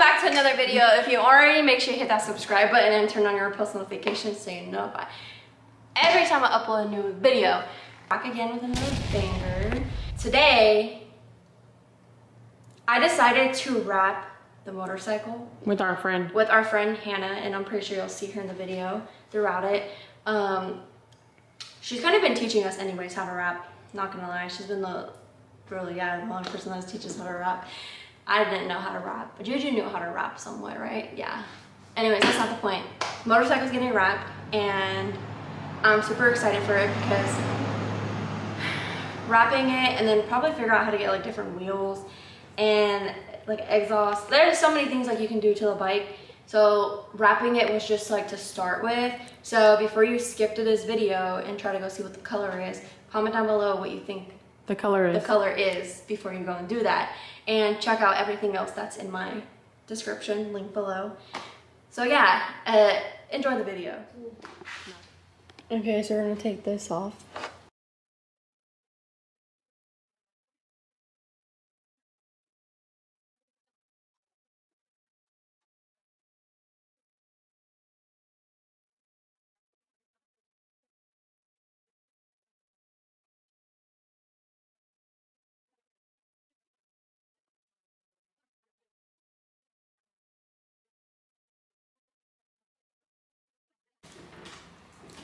back to another video. If you already, make sure you hit that subscribe button and turn on your post notifications so you're notified every time I upload a new video. Back again with another banger. Today, I decided to wrap the motorcycle with our friend Hannah, and I'm pretty sure you'll see her in the video throughout it. She's kind of been teaching us anyways how to wrap, not gonna lie. She's been the only person that teaches how to wrap. I didn't know how to wrap, but Juju knew how to wrap somewhat, right? Yeah. Anyways, that's not the point. Motorcycle's getting wrapped, and I'm super excited for it because wrapping it and then probably figure out how to get like different wheels and like exhaust. There's so many things like you can do to the bike. So wrapping it was just like to start with. So before you skip to this video and try to go see what the color is, comment down below what you think the color is before you go and do that. And check out everything else that's in my description, link below. So yeah, enjoy the video. Okay, so we're gonna take this off.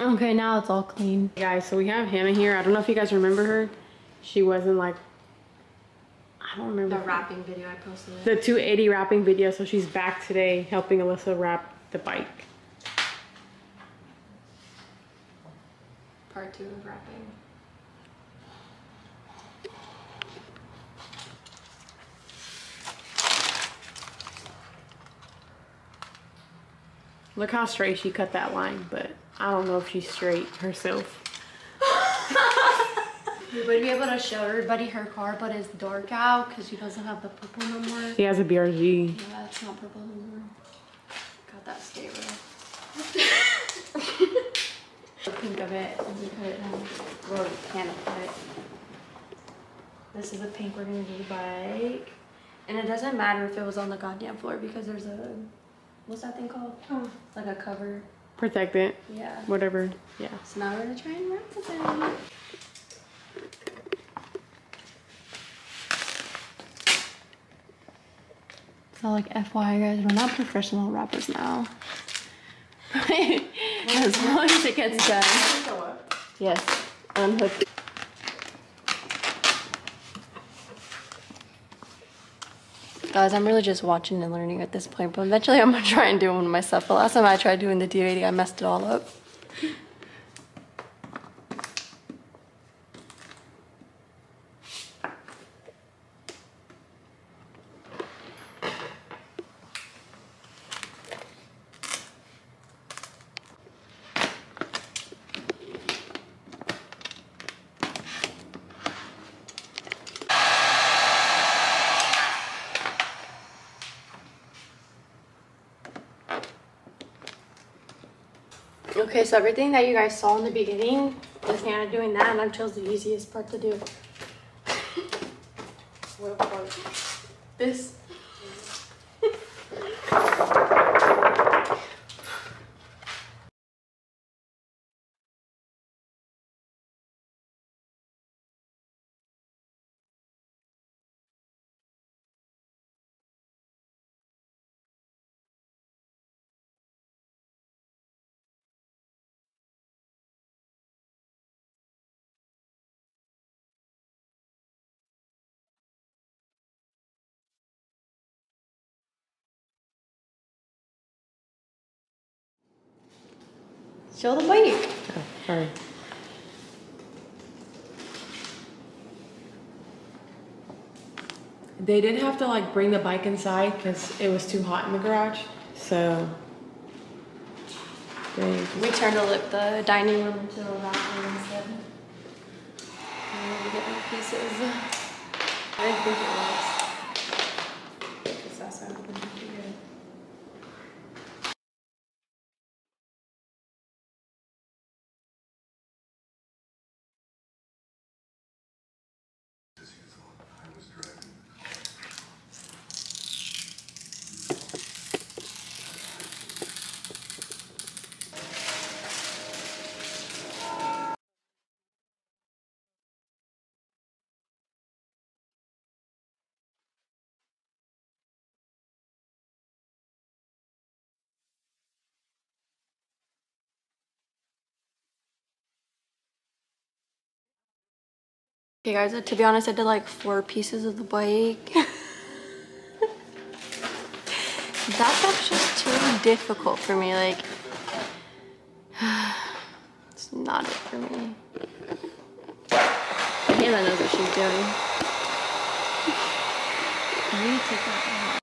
Okay, now it's all clean. Guys, so we have Hannah here. I don't know if you guys remember her. She wasn't like, I don't remember. The wrapping video I posted. The 280 wrapping video. So she's back today helping Alyssa wrap the bike. Part 2 of wrapping. Look how straight she cut that line, but I don't know if she's straight herself. We would be able to show everybody her car, but it's dark out because she doesn't have the purple no more. She has a BRG. Yeah, it's not purple no more. Got that skate rail. The pink of it, and we put it in, or we can put it. This is the pink we're gonna do the bike. And it doesn't matter if it was on the goddamn floor because there's a, what's that thing called? Oh, like a cover. Protectant. Yeah. Whatever. Yeah. So now we're gonna try and wrap the thing. So like FYI guys, we're not professional rappers now. As long as it gets done. Yes. Unhook. Guys, I'm really just watching and learning at this point, but eventually I'm gonna try and do one myself. The last time I tried doing the D80, I messed it all up. Okay, so everything that you guys saw in the beginning was Hannah doing that, and I chose the easiest part to do. What part? This. Show the bike. Oh, sorry. They did have to like bring the bike inside because it was too hot in the garage. So we turned the dining room into a bathroom instead. And we get more pieces. I didn't think it was. Because that's how it happened to be good. Okay guys, to be honest, I did like 4 pieces of the bike. That stuff's just too difficult for me, like, it's not it for me. Kayla knows what she's doing. I need to take that out.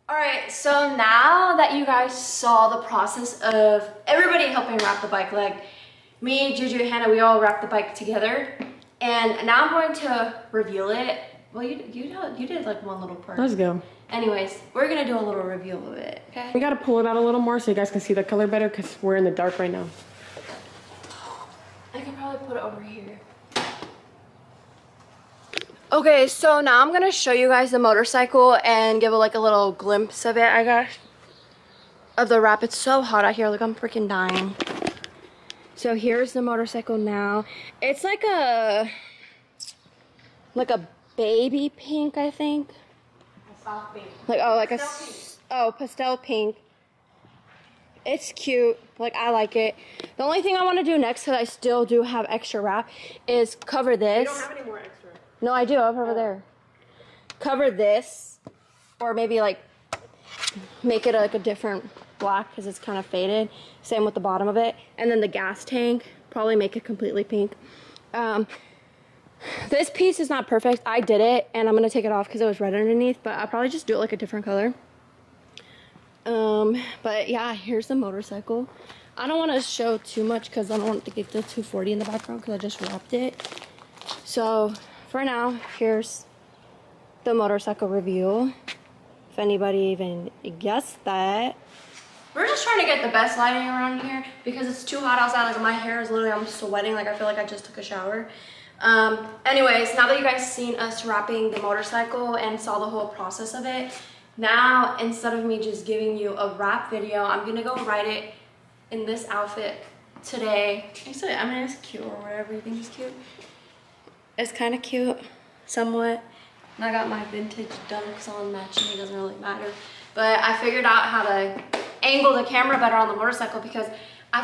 Alright, so now that you guys saw the process of everybody helping wrap the bike leg, me, Juju, Hannah, we all wrapped the bike together. And now I'm going to reveal it. Well, you did like one little part. Let's go. Anyways, we're going to do a little reveal of it, okay? We got to pull it out a little more so you guys can see the color better because we're in the dark right now. I can probably put it over here. Okay, so now I'm gonna show you guys the motorcycle and give it like a little glimpse of it, I guess, of the wrap. It's so hot out here, like I'm freaking dying. So here's the motorcycle now. It's like a baby pink, I think. A soft pink. Like pastel pink. It's cute, like I like it. The only thing I want to do next, because I still do have extra wrap, is cover this. We don't have any more extra. No, I do, over there. Cover this, or maybe like make it like a different black because it's kind of faded. Same with the bottom of it. And then the gas tank, probably make it completely pink. This piece is not perfect. I did it, and I'm gonna take it off because it was red underneath, but I'll probably just do it like a different color. But yeah, here's the motorcycle. I don't want to show too much because I don't want to get the 240 in the background because I just wrapped it. So for now, here's the motorcycle review. If anybody even guessed that. We're just trying to get the best lighting around here because it's too hot outside. Like my hair is literally, I'm sweating. Like I feel like I just took a shower. Anyways, now that you guys seen us wrapping the motorcycle and saw the whole process of it, now instead of me just giving you a wrap video, I'm gonna go ride it in this outfit today. I mean, it's cute or whatever you think is cute. It's kind of cute, somewhat. And I got my vintage Dunks on matching, it doesn't really matter. But I figured out how to angle the camera better on the motorcycle because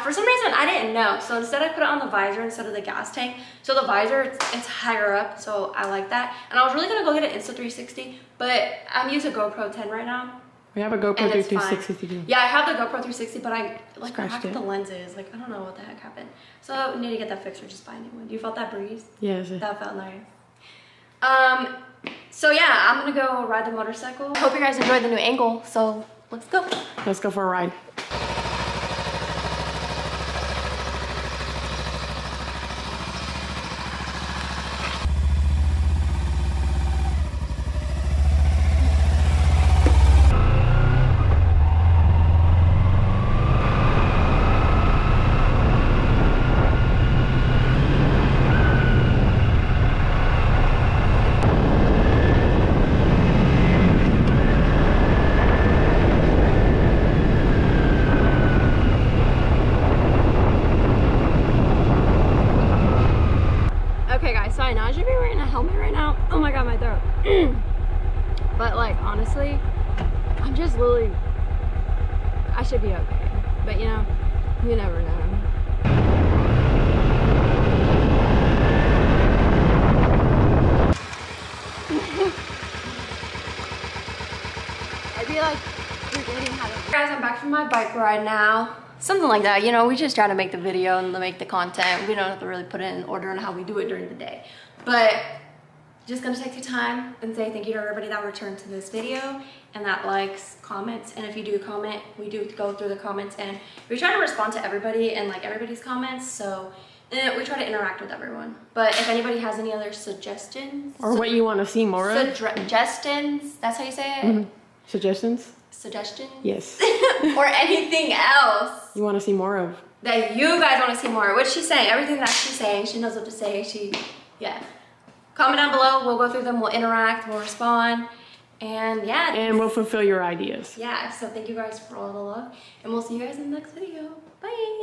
for some reason I didn't know. So instead I put it on the visor instead of the gas tank. So the visor, it's higher up, so I like that. And I was really gonna go get an Insta360, but I'm using a GoPro 10 right now. We have a GoPro 360 too. Yeah, I have the GoPro 360, but I like cracked it. The lenses. Like I don't know what the heck happened. So I need to get that fixed or just buy a new one. You felt that breeze? Yes. That felt nice. So yeah, I'm gonna go ride the motorcycle. I hope you guys enjoyed the new angle. So let's go. Let's go for a ride. But like honestly, I'm just literally, I should be okay. But you know, you never know. I'd be like forgetting how to. Guys, I'm back from my bike ride now. Something like that, you know, we just try to make the video and make the content. We don't have to really put it in order on how we do it during the day. But just gonna take the time and say thank you to everybody that returned to this video and that likes, comments, and if you do comment, we do go through the comments and we try to respond to everybody and like everybody's comments, so we try to interact with everyone. But if anybody has any other suggestions or what you want to see more of, suggestions, that's how you say it? Mm-hmm. Suggestions? Yes. Or anything else you want to see more of that you guys want to see more of. What's she saying? Everything that she's saying, she knows what to say. Yeah. Comment down below, we'll go through them, we'll interact, we'll respond, And yeah. And we'll fulfill your ideas. Yeah, so thank you guys for all the love. And we'll see you guys in the next video. Bye.